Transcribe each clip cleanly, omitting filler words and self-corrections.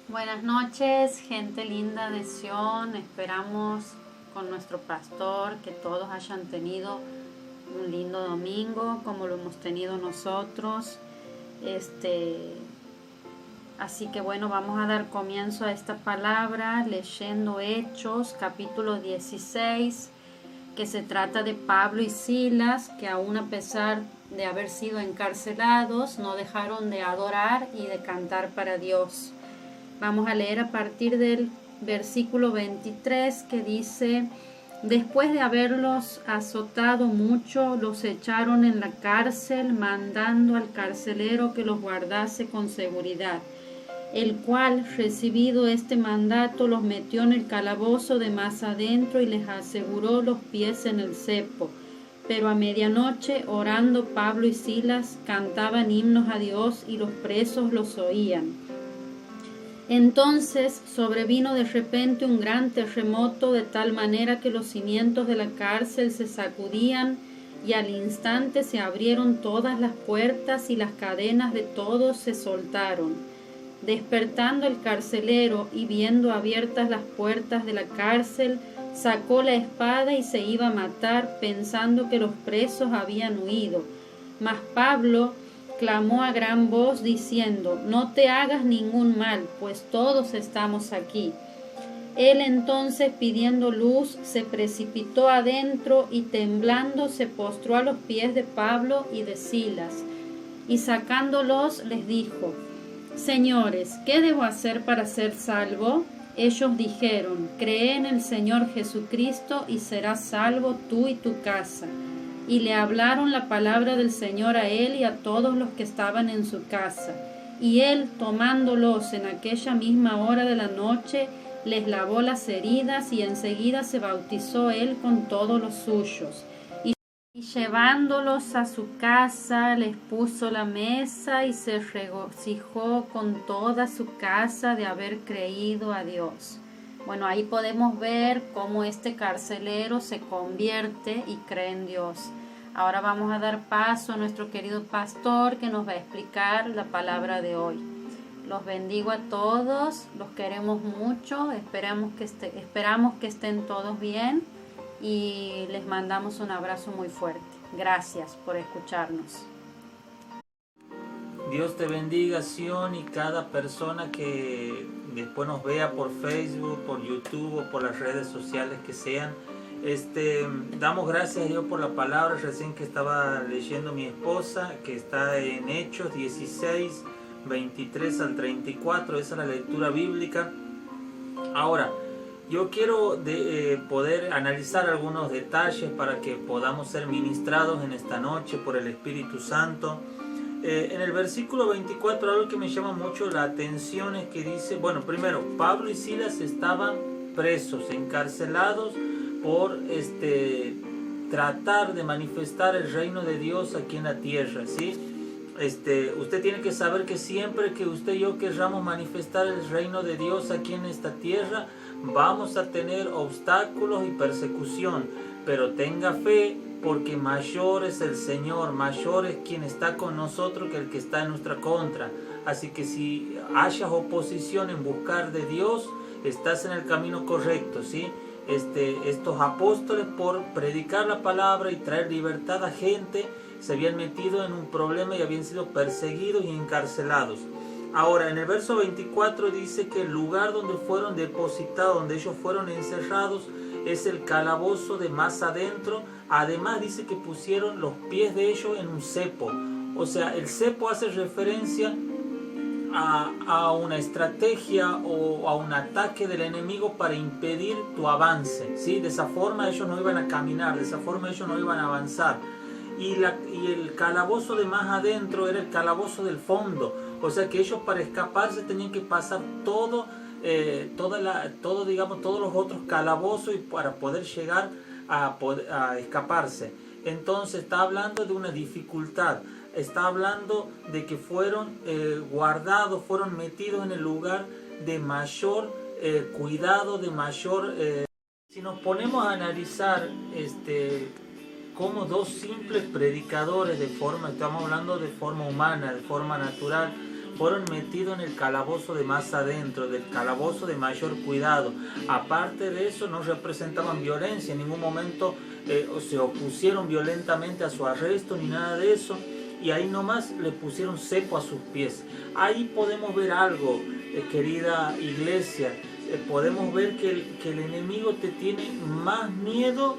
Buenas noches, gente linda de Sion. Esperamos con nuestro pastor que todos hayan tenido un lindo domingo como lo hemos tenido nosotros. Así que bueno, vamos a dar comienzo a esta palabra leyendo Hechos capítulo 16, que se trata de Pablo y Silas, que aún a pesar de haber sido encarcelados, no dejaron de adorar y de cantar para Dios. Vamos a leer a partir del versículo 23, que dice: después de haberlos azotado mucho, los echaron en la cárcel, mandando al carcelero que los guardase con seguridad, el cual, recibido este mandato, los metió en el calabozo de más adentro y les aseguró los pies en el cepo. Pero a medianoche, orando, Pablo y Silas cantaban himnos a Dios y los presos los oían. Entonces sobrevino de repente un gran terremoto, de tal manera que los cimientos de la cárcel se sacudían, y al instante se abrieron todas las puertas y las cadenas de todos se soltaron. Despertando el carcelero y viendo abiertas las puertas de la cárcel, sacó la espada y se iba a matar, pensando que los presos habían huido. Mas Pablo clamó a gran voz diciendo: no te hagas ningún mal, pues todos estamos aquí. Él entonces, pidiendo luz, se precipitó adentro y temblando se postró a los pies de Pablo y de Silas, y sacándolos les dijo: señores, ¿qué debo hacer para ser salvo? Ellos dijeron: cree en el Señor Jesucristo y serás salvo tú y tu casa. Y le hablaron la palabra del Señor a él y a todos los que estaban en su casa. Y él, tomándolos en aquella misma hora de la noche, les lavó las heridas, y enseguida se bautizó él con todos los suyos. Y llevándolos a su casa, les puso la mesa y se regocijó con toda su casa de haber creído a Dios. Bueno, ahí podemos ver cómo este carcelero se convierte y cree en Dios. Ahora vamos a dar paso a nuestro querido pastor, que nos va a explicar la palabra de hoy. Los bendigo a todos, los queremos mucho, esperamos que estén todos bien y les mandamos un abrazo muy fuerte. Gracias por escucharnos. Dios te bendiga, Sion, y cada persona que después nos vea por Facebook, por YouTube o por las redes sociales que sean. Damos gracias a Dios por la palabra recién que estaba leyendo mi esposa, que está en Hechos 16, 23 al 34. Esa es la lectura bíblica. Ahora, yo quiero poder analizar algunos detalles para que podamos ser ministrados en esta noche por el Espíritu Santo. En el versículo 24, algo que me llama mucho la atención es que dice, bueno, primero, Pablo y Silas estaban presos, encarcelados por tratar de manifestar el reino de Dios aquí en la tierra, ¿sí? Usted tiene que saber que siempre que usted y yo querramos manifestar el reino de Dios aquí en esta tierra, vamos a tener obstáculos y persecución, pero tenga fe, porque mayor es el Señor, mayor es quien está con nosotros que el que está en nuestra contra. Así que si hayas oposición en buscar de Dios, estás en el camino correcto, ¿sí? Estos apóstoles, por predicar la palabra y traer libertad a gente, se habían metido en un problema y habían sido perseguidos y encarcelados. Ahora, en el verso 24 dice que el lugar donde fueron depositados, donde ellos fueron encerrados, es el calabozo de más adentro. Además dice que pusieron los pies de ellos en un cepo. O sea, el cepo hace referencia a una estrategia o a un ataque del enemigo para impedir tu avance, ¿sí? De esa forma ellos no iban a caminar, de esa forma ellos no iban a avanzar. Y el calabozo de más adentro era el calabozo del fondo. O sea que ellos, para escaparse, tenían que pasar todos los otros calabozos y para poder llegar a escaparse. Entonces está hablando de una dificultad, está hablando de que fueron guardados, fueron metidos en el lugar de mayor cuidado, de mayor... Si nos ponemos a analizar como dos simples predicadores estamos hablando de forma humana, de forma natural, fueron metidos en el calabozo de más adentro, del calabozo de mayor cuidado. Aparte de eso, no representaban violencia, en ningún momento se opusieron violentamente a su arresto ni nada de eso. Y ahí nomás le pusieron cepo a sus pies. Ahí podemos ver algo, querida iglesia. Podemos ver que el enemigo te tiene más miedo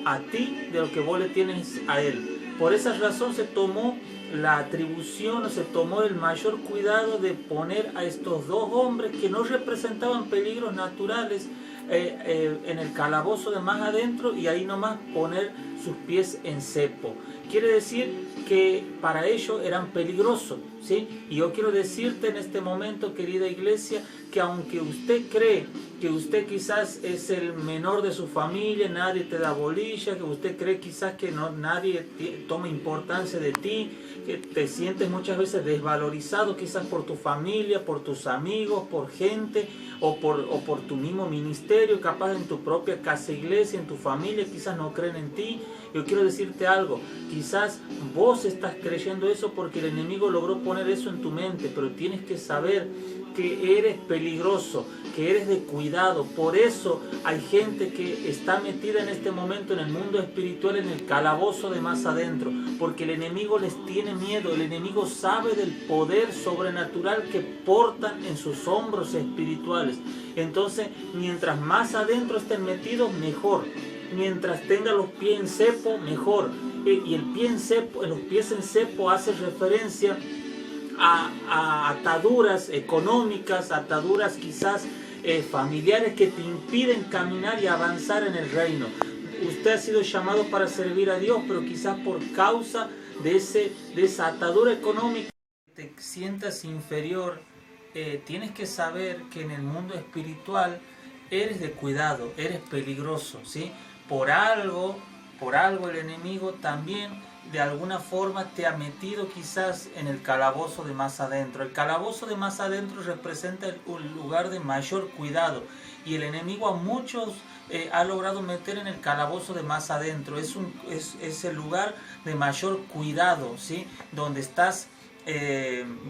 a ti de lo que vos le tienes a él. Por esa razón se tomó la atribución, o se tomó el mayor cuidado de poner a estos dos hombres que no representaban peligros naturales en el calabozo de más adentro, y ahí nomás poner sus pies en cepo. Quiere decir que para ellos eran peligrosos, ¿sí? Y yo quiero decirte en este momento, querida iglesia, que aunque usted cree que usted quizás es el menor de su familia, nadie te da bolilla, que usted cree quizás que nadie toma importancia de ti, que te sientes muchas veces desvalorizado quizás por tu familia, por tus amigos, por gente o por tu mismo ministerio, capaz en tu propia casa iglesia, en tu familia, quizás no creen en ti. Yo quiero decirte algo, quizás vos estás creyendo eso porque el enemigo logró poner eso en tu mente, pero tienes que saber que eres peligroso, que eres de cuidado. Por eso hay gente que está metida en este momento en el mundo espiritual, en el calabozo de más adentro, porque el enemigo les tiene miedo. El enemigo sabe del poder sobrenatural que portan en sus hombros espirituales. Entonces, mientras más adentro estén metidos, mejor. Mientras tengan los pies en cepo, mejor. Y el pie en cepo, los pies en cepo hace referencia a ataduras económicas, ataduras quizás familiares que te impiden caminar y avanzar en el reino. Usted ha sido llamado para servir a Dios, pero quizás por causa de esa atadura económica te sientas inferior. Tienes que saber que en el mundo espiritual eres de cuidado, eres peligroso, ¿sí? Por algo el enemigo también de alguna forma te ha metido quizás en el calabozo de más adentro. El calabozo de más adentro representa un lugar de mayor cuidado, y el enemigo a muchos ha logrado meter en el calabozo de más adentro. Es el lugar de mayor cuidado, ¿sí? Donde estás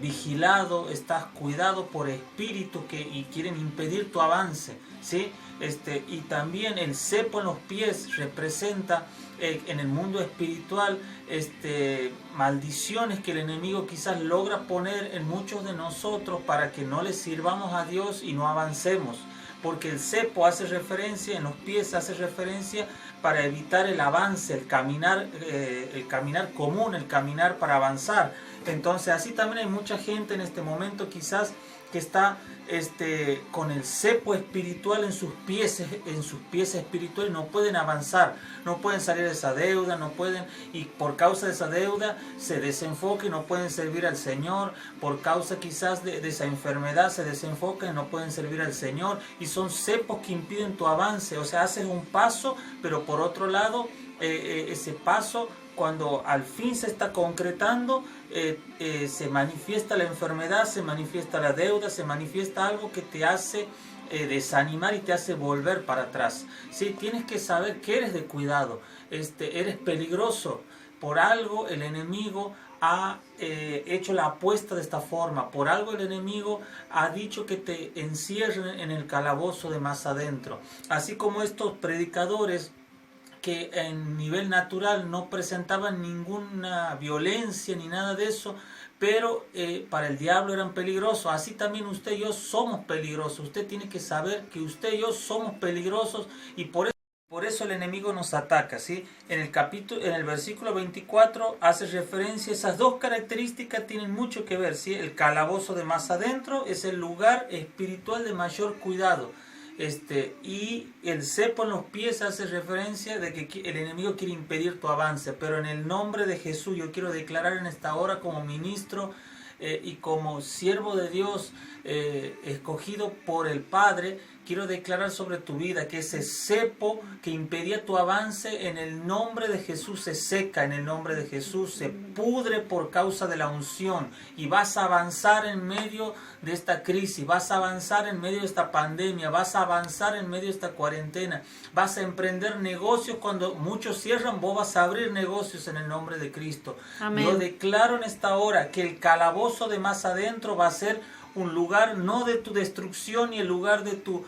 vigilado, estás cuidado por espíritus y quieren impedir tu avance, ¿sí? Y también el cepo en los pies representa en el mundo espiritual maldiciones que el enemigo quizás logra poner en muchos de nosotros para que no le sirvamos a Dios y no avancemos, porque el cepo hace referencia, en los pies hace referencia para evitar el avance, el caminar común, el caminar para avanzar. Entonces así también hay mucha gente en este momento quizás que está con el cepo espiritual en sus pies espirituales, no pueden avanzar, no pueden salir de esa deuda, no pueden, y por causa de esa deuda se desenfocan y no pueden servir al Señor. Por causa quizás de esa enfermedad se desenfocan y no pueden servir al Señor, y son cepos que impiden tu avance. O sea, haces un paso, pero por otro lado ese paso, cuando al fin se está concretando, se manifiesta la enfermedad, se manifiesta la deuda, se manifiesta algo que te hace desanimar y te hace volver para atrás. ¿Sí? Tienes que saber que eres de cuidado, eres peligroso. Por algo el enemigo ha hecho la apuesta de esta forma, por algo el enemigo ha dicho que te encierren en el calabozo de más adentro. Así como estos predicadores que en nivel natural no presentaban ninguna violencia ni nada de eso, pero para el diablo eran peligrosos. Así también usted y yo somos peligrosos. Usted tiene que saber que usted y yo somos peligrosos, y por eso el enemigo nos ataca, ¿sí? En el versículo 24 hace referencia, esas dos características tienen mucho que ver, ¿sí? El calabozo de más adentro es el lugar espiritual de mayor cuidado. Y el cepo en los pies hace referencia de que el enemigo quiere impedir tu avance. Pero en el nombre de Jesús yo quiero declarar en esta hora, como ministro y como siervo de Dios escogido por el Padre, quiero declarar sobre tu vida que ese cepo que impedía tu avance, en el nombre de Jesús se seca, en el nombre de Jesús se pudre por causa de la unción, y vas a avanzar en medio de esta crisis, vas a avanzar en medio de esta pandemia, vas a avanzar en medio de esta cuarentena, vas a emprender negocios. Cuando muchos cierran, vos vas a abrir negocios en el nombre de Cristo. Amén. Yo declaro en esta hora que el calabozo calabozo de más adentro va a ser un lugar no de tu destrucción ni el lugar de tu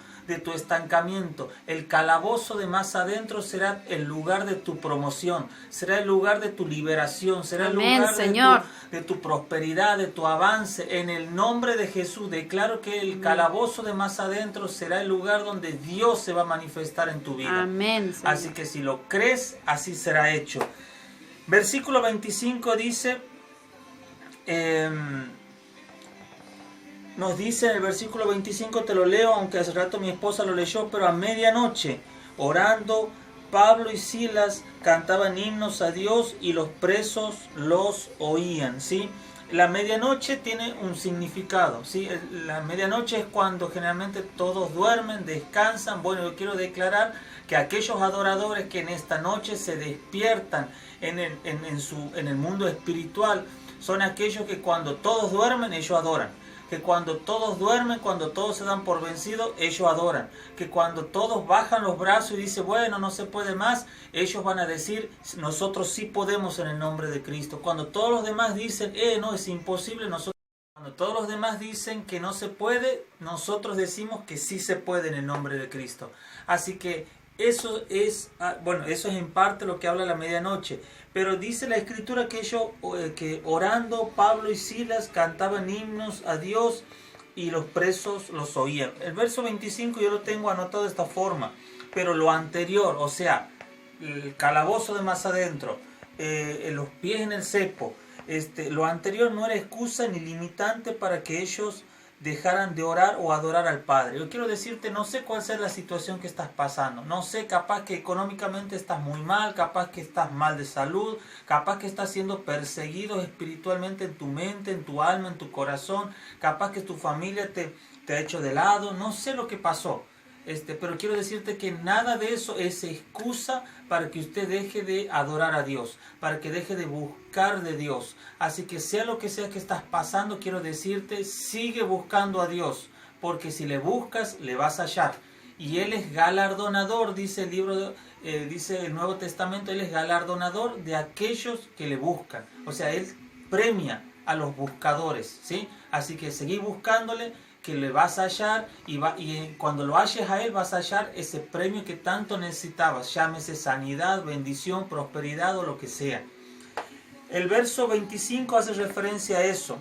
estancamiento. El calabozo de más adentro será el lugar de tu promoción, será el lugar de tu liberación, será Amén, el lugar Señor. de tu prosperidad, de tu avance. En el nombre de Jesús declaro que el calabozo de más adentro será el lugar donde Dios se va a manifestar en tu vida. Amén, Señor. Así que si lo crees, así será hecho. Versículo 25 dice... nos dice en el versículo 25, te lo leo, aunque hace rato mi esposa lo leyó, pero a medianoche, orando, Pablo y Silas cantaban himnos a Dios y los presos los oían, ¿sí? La medianoche tiene un significado, ¿sí? La medianoche es cuando generalmente todos duermen, descansan. Bueno, yo quiero declarar que aquellos adoradores que en esta noche se despiertan en el mundo espiritual, son aquellos que cuando todos duermen, ellos adoran. Que cuando todos duermen, cuando todos se dan por vencidos, ellos adoran. Que cuando todos bajan los brazos y dicen, bueno, no se puede más, ellos van a decir, nosotros sí podemos en el nombre de Cristo. Cuando todos los demás dicen, no, es imposible, cuando todos los demás dicen que no se puede, nosotros decimos que sí se puede en el nombre de Cristo. Así que eso es en parte lo que habla la medianoche. Pero dice la Escritura que orando Pablo y Silas cantaban himnos a Dios y los presos los oían. El verso 25 yo lo tengo anotado de esta forma, pero lo anterior, o sea, el calabozo de más adentro, los pies en el cepo, lo anterior no era excusa ni limitante para que ellos dejaran de orar o adorar al Padre. Yo quiero decirte, no sé cuál sea la situación que estás pasando, no sé, capaz que económicamente estás muy mal, capaz que estás mal de salud, capaz que estás siendo perseguido espiritualmente en tu mente, en tu alma, en tu corazón, capaz que tu familia te ha hecho de lado, no sé lo que pasó. Pero quiero decirte que nada de eso es excusa para que usted deje de adorar a Dios, para que deje de buscar de Dios. Así que sea lo que sea que estás pasando, quiero decirte, sigue buscando a Dios, porque si le buscas, le vas a hallar. Y Él es galardonador, dice el libro, dice el Nuevo Testamento, Él es galardonador de aquellos que le buscan. O sea, Él premia a los buscadores, ¿sí? Así que seguí buscándole, que le vas a hallar y cuando lo halles a Él vas a hallar ese premio que tanto necesitabas, llámese sanidad, bendición, prosperidad o lo que sea. El verso 25 hace referencia a eso.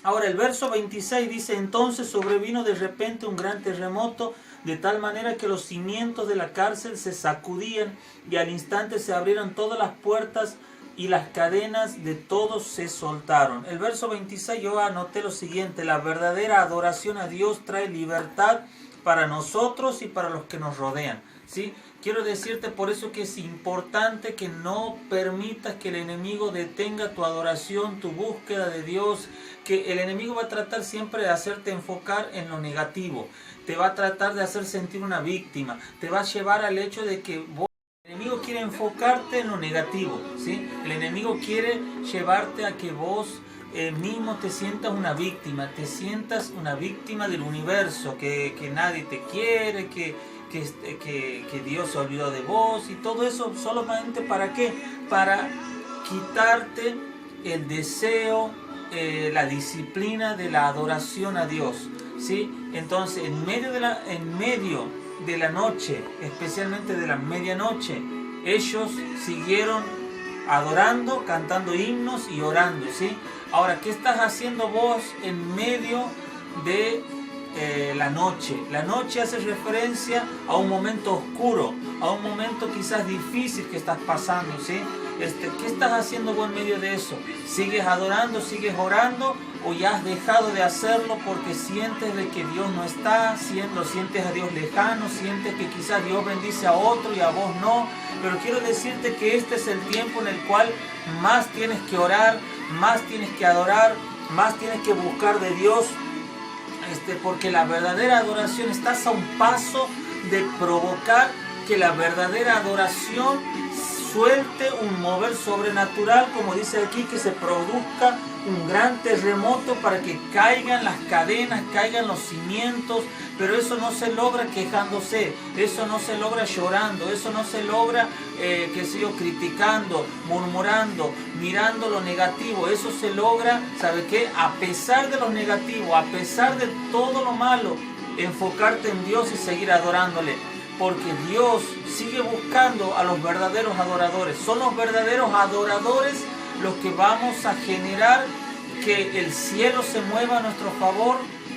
Ahora el verso 26 dice, entonces sobrevino de repente un gran terremoto, de tal manera que los cimientos de la cárcel se sacudían y al instante se abrieron todas las puertas y las cadenas de todos se soltaron. El verso 26 yo anoté lo siguiente, la verdadera adoración a Dios trae libertad para nosotros y para los que nos rodean, ¿sí? Quiero decirte por eso que es importante que no permitas que el enemigo detenga tu adoración, tu búsqueda de Dios, que el enemigo va a tratar siempre de hacerte enfocar en lo negativo, te va a tratar de hacer sentir una víctima, te va a llevar al hecho de que el enemigo quiere enfocarte en lo negativo, ¿sí? El enemigo quiere llevarte a que vos mismo te sientas una víctima del universo, que nadie te quiere, que Dios se olvidó de vos y todo eso solamente ¿para qué? Para quitarte el deseo, la disciplina de la adoración a Dios, ¿sí? Entonces en medio de la noche, especialmente de la medianoche, ellos siguieron adorando, cantando himnos y orando, ¿sí? Ahora, ¿qué estás haciendo vos en medio de la noche? La noche hace referencia a un momento oscuro, a un momento quizás difícil que estás pasando, ¿sí? ¿Qué estás haciendo vos en medio de eso? ¿Sigues adorando, sigues orando o ya has dejado de hacerlo porque sientes de que Dios no está, sientes a Dios lejano, sientes que quizás Dios bendice a otro y a vos no? Pero quiero decirte que este es el tiempo en el cual más tienes que orar, más tienes que adorar, más tienes que buscar de Dios, porque la verdadera adoración estás a un paso de provocar que la verdadera adoración suelte un mover sobrenatural, como dice aquí, que se produzca un gran terremoto para que caigan las cadenas, caigan los cimientos, pero eso no se logra quejándose, eso no se logra llorando, eso no se logra, criticando, murmurando, mirando lo negativo, eso se logra, ¿sabe qué? A pesar de lo negativo, a pesar de todo lo malo, enfocarte en Dios y seguir adorándole. Porque Dios sigue buscando a los verdaderos adoradores. Son los verdaderos adoradores los que vamos a generar que el cielo se mueva a nuestro favor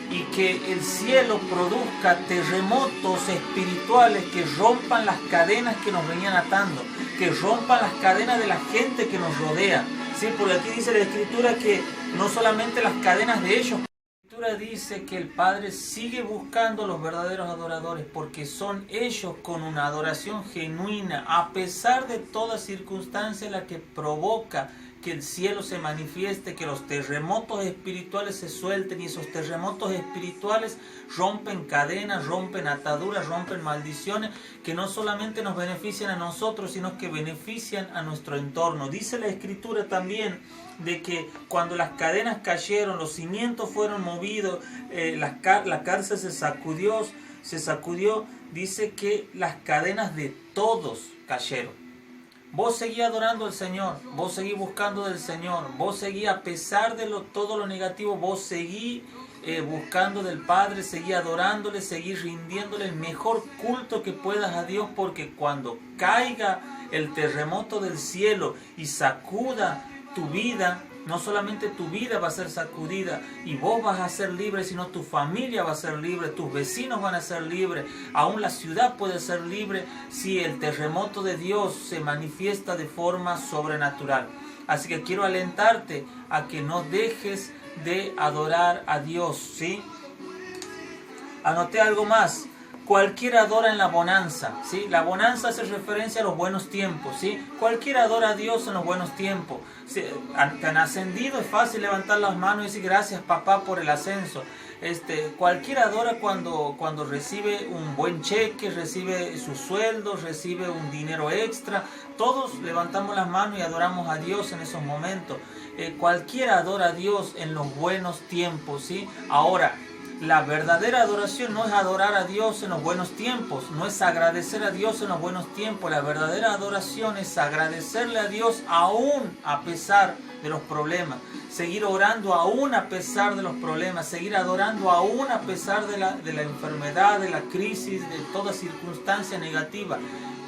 y que el cielo produzca terremotos espirituales que rompan las cadenas que nos venían atando, que rompan las cadenas de la gente que nos rodea. ¿Sí? Porque aquí dice la Escritura que no solamente las cadenas de ellos, dice que el Padre sigue buscando a los verdaderos adoradores porque son ellos con una adoración genuina, a pesar de toda circunstancia en la que provoca que el cielo se manifieste, que los terremotos espirituales se suelten, y esos terremotos espirituales rompen cadenas, rompen ataduras, rompen maldiciones que no solamente nos benefician a nosotros, sino que benefician a nuestro entorno. Dice la Escritura también de que cuando las cadenas cayeron, los cimientos fueron movidos, la cárcel se sacudió, dice que las cadenas de todos cayeron. Vos seguís adorando al Señor, vos seguís buscando del Señor, vos seguís, a pesar de todo lo negativo, vos seguís buscando del Padre, seguís adorándole, seguís rindiéndole el mejor culto que puedas a Dios, porque cuando caiga el terremoto del cielo y sacuda tu vida, no solamente tu vida va a ser sacudida y vos vas a ser libre, sino tu familia va a ser libre, tus vecinos van a ser libres, aún la ciudad puede ser libre si el terremoto de Dios se manifiesta de forma sobrenatural. Así que quiero alentarte a que no dejes de adorar a Dios, ¿sí? Anoté algo más. Cualquiera adora en la bonanza, ¿sí? La bonanza hace referencia a los buenos tiempos, ¿sí? Cualquiera adora a Dios en los buenos tiempos. ¿Sí? Te han ascendido, es fácil levantar las manos y decir gracias papá por el ascenso. Cualquiera adora cuando recibe un buen cheque, recibe su sueldo, recibe un dinero extra. Todos levantamos las manos y adoramos a Dios en esos momentos. Cualquiera adora a Dios en los buenos tiempos, ¿sí? Ahora, la verdadera adoración no es adorar a Dios en los buenos tiempos, no es agradecer a Dios en los buenos tiempos. La verdadera adoración es agradecerle a Dios aún a pesar de los problemas, seguir orando aún a pesar de los problemas, seguir adorando aún a pesar de la enfermedad, de la crisis, de toda circunstancia negativa.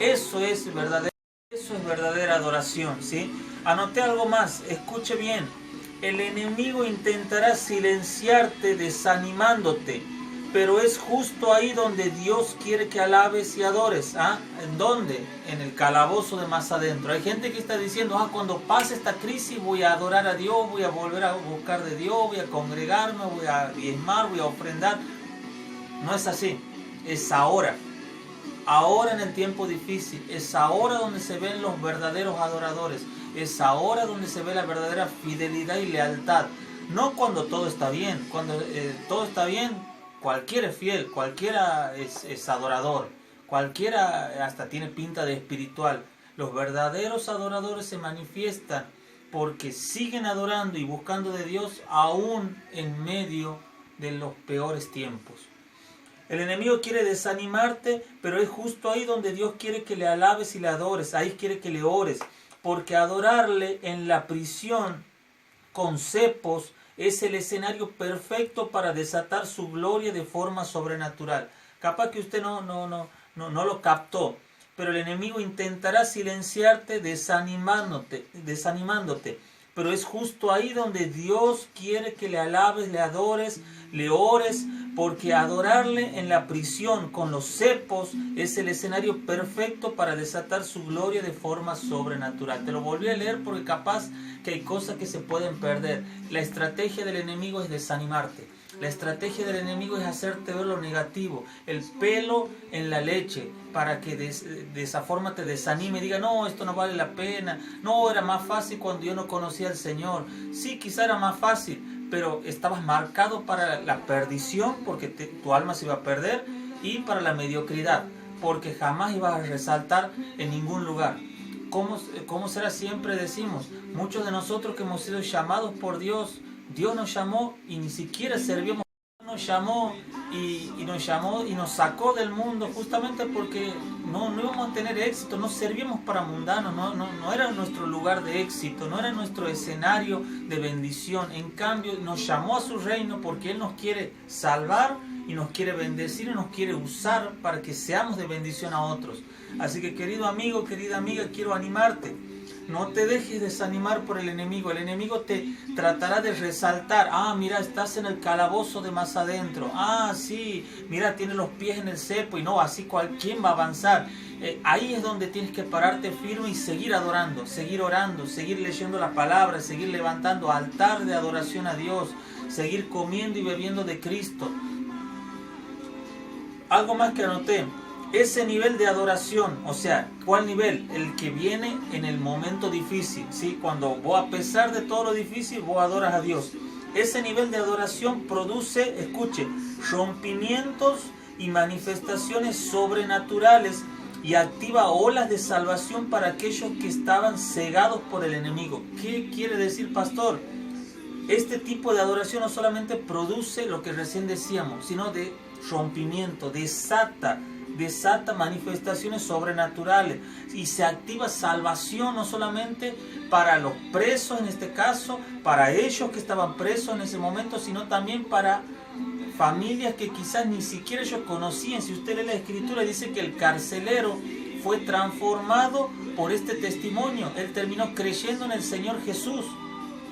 Eso es verdadera adoración, ¿sí? Anoté algo más, escuche bien. El enemigo intentará silenciarte desanimándote, pero es justo ahí donde Dios quiere que alabes y adores. ¿Ah? ¿En dónde? En el calabozo de más adentro. Hay gente que está diciendo, cuando pase esta crisis voy a adorar a Dios, voy a volver a buscar de Dios, voy a congregarme, voy a diezmar, voy a ofrendar. No es así, es ahora. Ahora en el tiempo difícil, es ahora donde se ven los verdaderos adoradores, es ahora donde se ve la verdadera fidelidad y lealtad. No cuando todo está bien, cuando todo está bien, cualquiera es fiel, cualquiera es adorador, cualquiera hasta tiene pinta de espiritual. Los verdaderos adoradores se manifiestan porque siguen adorando y buscando de Dios aún en medio de los peores tiempos. El enemigo quiere desanimarte, pero es justo ahí donde Dios quiere que le alabes y le adores. Ahí quiere que le ores, porque adorarle en la prisión con cepos es el escenario perfecto para desatar su gloria de forma sobrenatural. Capaz que usted no lo captó, pero el enemigo intentará silenciarte desanimándote. Pero es justo ahí donde Dios quiere que le alabes, le adores, le ores, porque adorarle en la prisión con los cepos es el escenario perfecto para desatar su gloria de forma sobrenatural. Te lo volví a leer porque capaz que hay cosas que se pueden perder. La estrategia del enemigo es desanimarte. La estrategia del enemigo es hacerte ver lo negativo, el pelo en la leche, para que de esa forma te desanime y diga, no, esto no vale la pena, no, era más fácil cuando yo no conocía al Señor. Sí, quizá era más fácil, pero estabas marcado para la perdición, porque tu alma se iba a perder, y para la mediocridad, porque jamás ibas a resaltar en ningún lugar. ¿Cómo será? Siempre decimos, muchos de nosotros que hemos sido llamados por Dios, Dios nos llamó y ni siquiera servíamos. Nos llamó y nos sacó del mundo justamente porque no íbamos a tener éxito, no servíamos para mundanos, no era nuestro lugar de éxito, no era nuestro escenario de bendición. En cambio nos llamó a su reino porque Él nos quiere salvar y nos quiere bendecir y nos quiere usar para que seamos de bendición a otros. Así que, querido amigo, querida amiga, quiero animarte. No te dejes desanimar por el enemigo. El enemigo te tratará de resaltar. Ah, mira, estás en el calabozo de más adentro. Ah, sí, mira, tiene los pies en el cepo. Y no, así ¿quién va a avanzar? Ahí es donde tienes que pararte firme y seguir adorando, seguir orando, seguir leyendo la palabra, seguir levantando altar de adoración a Dios, seguir comiendo y bebiendo de Cristo. Algo más que anoté. Ese nivel de adoración, o sea, ¿cuál nivel? El que viene en el momento difícil, ¿sí? Cuando vos, a pesar de todo lo difícil, vos adoras a Dios. Ese nivel de adoración produce, escuche, rompimientos y manifestaciones sobrenaturales y activa olas de salvación para aquellos que estaban cegados por el enemigo. ¿Qué quiere decir, pastor? Este tipo de adoración no solamente produce lo que recién decíamos, sino de rompimiento, desata manifestaciones sobrenaturales y se activa salvación no solamente para los presos en este caso, para ellos que estaban presos en ese momento, sino también para familias que quizás ni siquiera ellos conocían. Si usted lee la escritura, dice que el carcelero fue transformado por este testimonio. Él terminó creyendo en el Señor Jesús.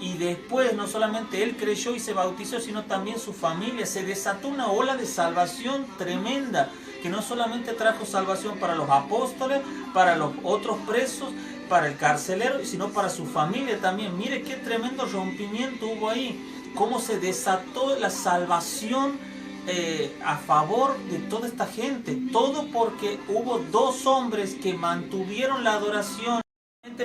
Y después no solamente él creyó y se bautizó, sino también su familia. Se desató una ola de salvación tremenda, que no solamente trajo salvación para los apóstoles, para los otros presos, para el carcelero, sino para su familia también. Mire qué tremendo rompimiento hubo ahí, cómo se desató la salvación a favor de toda esta gente. Todo porque hubo dos hombres que mantuvieron la adoración.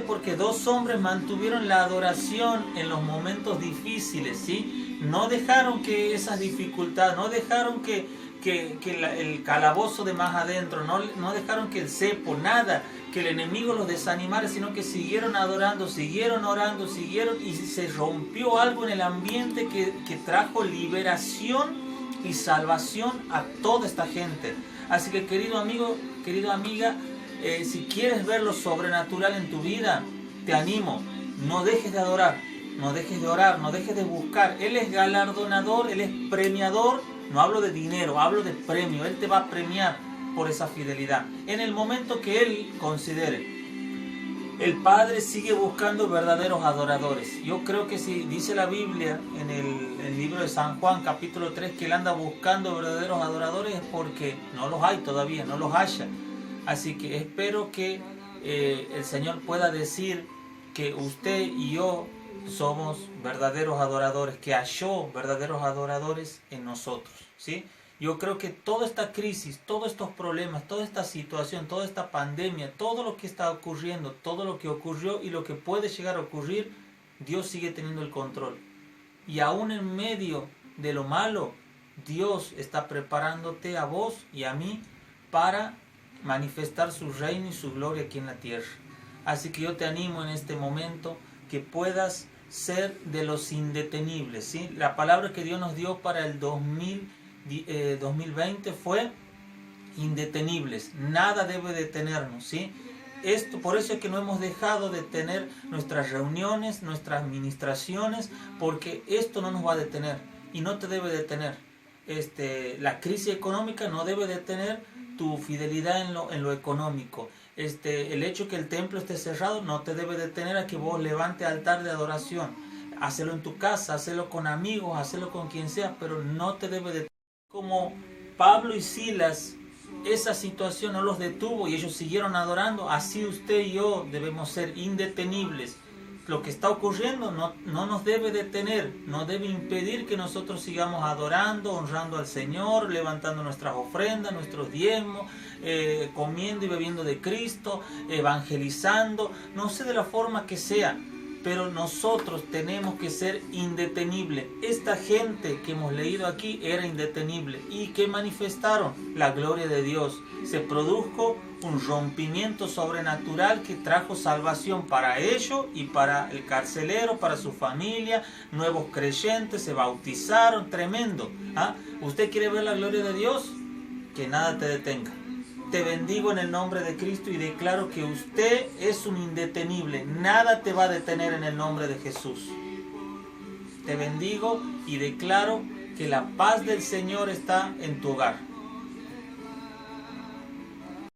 Porque dos hombres mantuvieron la adoración en los momentos difíciles, ¿sí? No dejaron que esas dificultades, no dejaron que el calabozo de más adentro, no dejaron que el cepo, nada, que el enemigo los desanimara, sino que siguieron adorando, siguieron orando, y se rompió algo en el ambiente que trajo liberación y salvación a toda esta gente. Así que, querido amigo, querida amiga, si quieres ver lo sobrenatural en tu vida, te animo, no dejes de adorar, no dejes de orar, no dejes de buscar. Él es galardonador, Él es premiador. No hablo de dinero, hablo de premio. Él te va a premiar por esa fidelidad en el momento que Él considere. El Padre sigue buscando verdaderos adoradores. Yo creo que si dice la Biblia en el libro de San Juan capítulo 3 que Él anda buscando verdaderos adoradores, es porque no los hay todavía, no los haya. Así que espero que el Señor pueda decir que usted y yo somos verdaderos adoradores, que halló verdaderos adoradores en nosotros, ¿sí? Yo creo que toda esta crisis, todos estos problemas, toda esta situación, toda esta pandemia, todo lo que está ocurriendo, todo lo que ocurrió y lo que puede llegar a ocurrir, Dios sigue teniendo el control. Y aún en medio de lo malo, Dios está preparándote a vos y a mí para manifestar su reino y su gloria aquí en la tierra. Así que yo te animo en este momento que puedas ser de los indetenibles, ¿sí? La palabra que Dios nos dio para el 2020 fue indetenibles. Nada debe detenernos, ¿sí? Por eso es que no hemos dejado de tener nuestras reuniones, nuestras administraciones, porque esto no nos va a detener y no te debe detener. La crisis económica no debe detener tu fidelidad en lo económico. El hecho que el templo esté cerrado no te debe detener a que vos levantes altar de adoración. Hacelo en tu casa, hacelo con amigos, hacelo con quien sea, pero no te debe detener. Como Pablo y Silas, esa situación no los detuvo y ellos siguieron adorando, así usted y yo debemos ser indetenibles. Lo que está ocurriendo no nos debe detener, no debe impedir que nosotros sigamos adorando, honrando al Señor, levantando nuestras ofrendas, nuestros diezmos, comiendo y bebiendo de Cristo, evangelizando, no sé, de la forma que sea, pero nosotros tenemos que ser indetenibles. Esta gente que hemos leído aquí era indetenible. ¿Y que manifestaron? La gloria de Dios. Se produjo un rompimiento sobrenatural que trajo salvación para ellos y para el carcelero, para su familia. Nuevos creyentes se bautizaron, tremendo. ¿Ah? ¿Usted quiere ver la gloria de Dios? Que nada te detenga. Te bendigo en el nombre de Cristo y declaro que usted es un indetenible. Nada te va a detener en el nombre de Jesús. Te bendigo y declaro que la paz del Señor está en tu hogar.